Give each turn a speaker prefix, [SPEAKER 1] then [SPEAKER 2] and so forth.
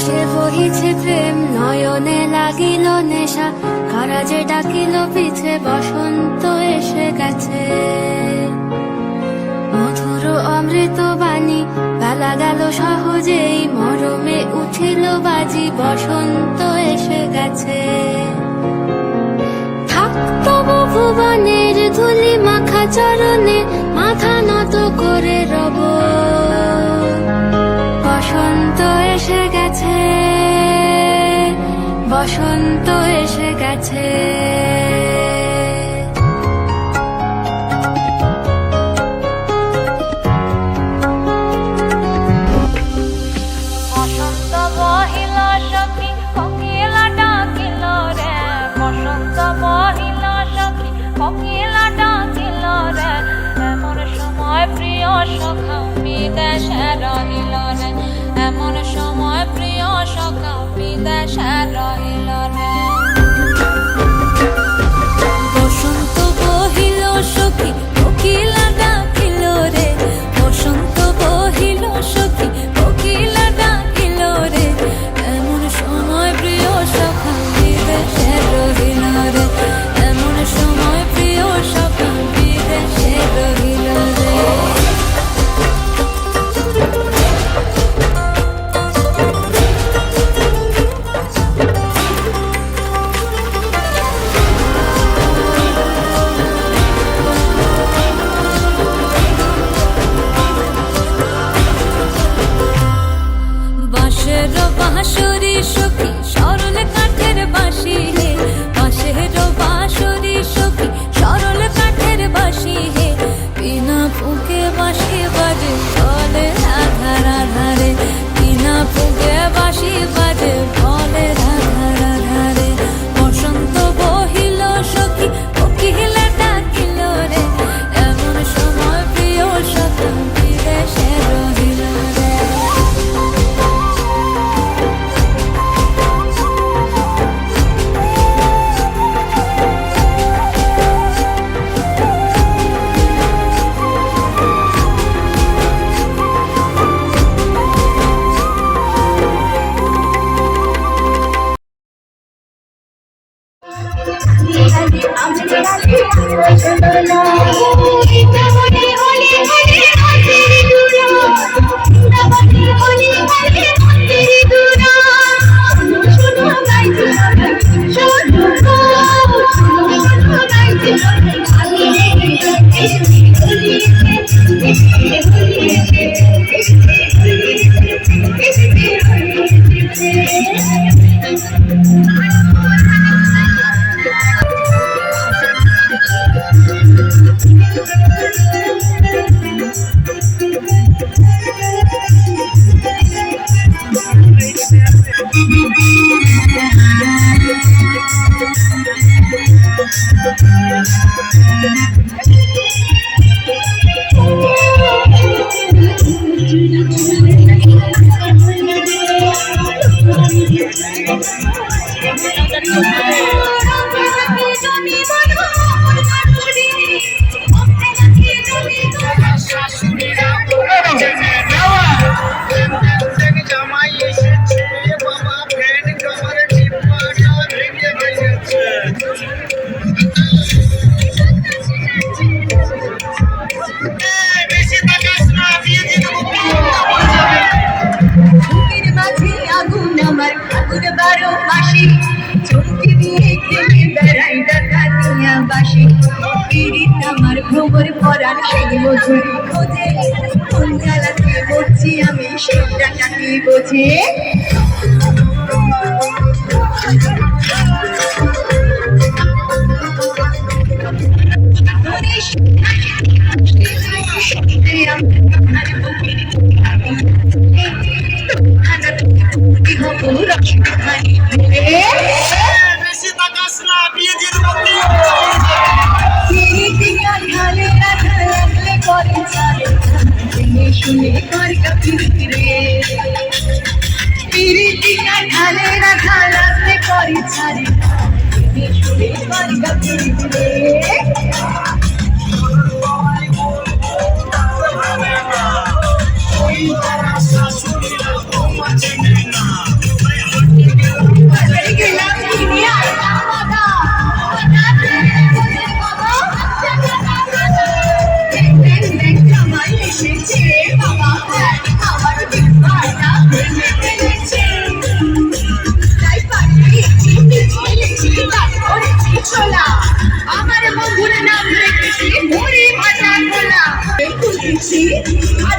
[SPEAKER 1] আকাশে বহিছে প্রেম, নয়নে লাগিল নেশা, কারা যে ডাকিল পিছে, বসন্ত এসে গেছে। মধুর অমৃত বাণী, বেলা গেল সহজেই, মরমে উঠিল বাজি, বসন্ত এসে গেছে। তবু ভুবনের ধুলি মাখা চরণে, মাথা নত করে রব। বসন্ত এসে গেছে, বসন্ত এসে গেছে।
[SPEAKER 2] বসন্ত বহিল সখী কোকিলা ডাকিল রে, বসন্ত বহিল সখী কোকিলা ডাকিল রে, এমন সময় প্রিয় সখা বিদেশে রহিল রে, এমন সময় প্রিয় সখা বিদেশে রহিল রে। বসন্ত বহিল সখী কোকিলা ডাকিল রে, বসন্ত বহিল সখী কোকিলা ডাকিল রে, এমন সময় প্রিয় সখা বিদেশে রহিল রে, এমন সময় প্রিয় সখা বিদেশে রহিল রে। বাঁশের বাঁশরি সখী সরল কাঠের বাঁশি হে, বাঁশের বাঁশরি সখী সরল কাঠের বাঁশি হে, বিনা ফুঁকে বাঁশি বাজে বলে রাধার আধারে, বিনা ফুঁকে বাঁশি বাজে বলে রাধার আধারে। বসন্ত বহিল সখী কোকিলা ডাকিল রে, এমন সময় প্রিয় সখা বিদেশে রহিল রে। আমার ভ্রমর পরাণ সেই মধুর খোঁজে, কোন জ্বালাতে বলছি আমি সেটা কাটি বোঝে। শুনে কর কপিরে পিরিতিকা ঢালে রাখা রাতে করি ছাড়ে, শুনে কর কপিরে ওই তারা শাশুড়িরা তোমার চেনে না। এসেছি আর